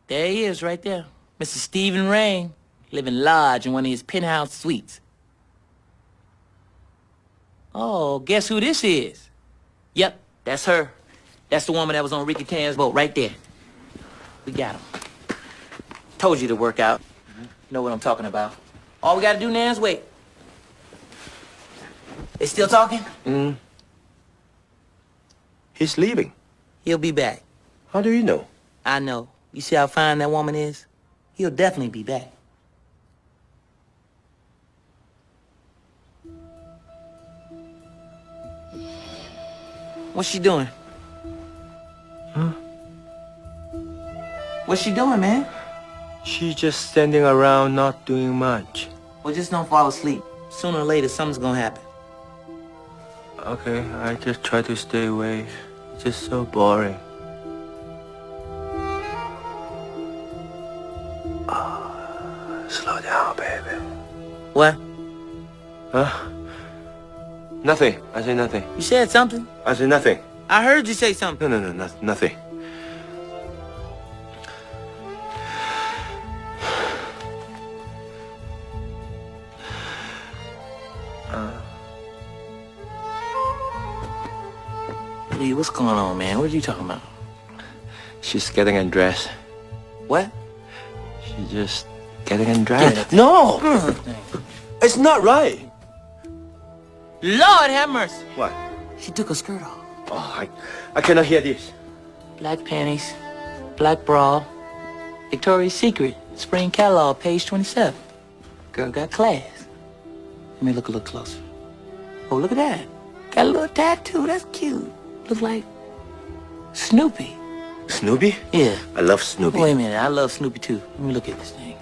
There he is right there. Mr. Stephen Rain, living large in one of his penthouse suites. Oh, guess who this is? Yep, that's her. That's the woman that was on Ricky Tan's boat right there. We got him. Told you to work out. Know what I'm talking about. All we gotta do now is wait. They still talking? He's leaving. He'll be back. How do you know? I know. You see how fine that woman is? He'll definitely be back. What's she doing? Huh? What's she doing, man? She's just standing around not doing much. Well, just don't fall asleep. Sooner or later, something's gonna happen. Okay, I just try to stay awake. It's just so boring. Slow down, baby. What? Huh? Nothing. I say nothing. You said something? I say nothing. I heard you say something. No, nothing. Lee, what's going on, man? What are you talking about? She's getting undressed. What? She's just getting undressed. Get it. No! It's not right. Lord have mercy. What? She took her skirt off. Oh, I cannot hear this. Black panties, black bra, Victoria's Secret, spring catalog, page 27. Girl got class. Let me look a little closer. Oh, look at that. Got a little tattoo. That's cute. Look like Snoopy. Snoopy? Yeah. I love Snoopy. Wait a minute. I love Snoopy, too. Let me look at this thing.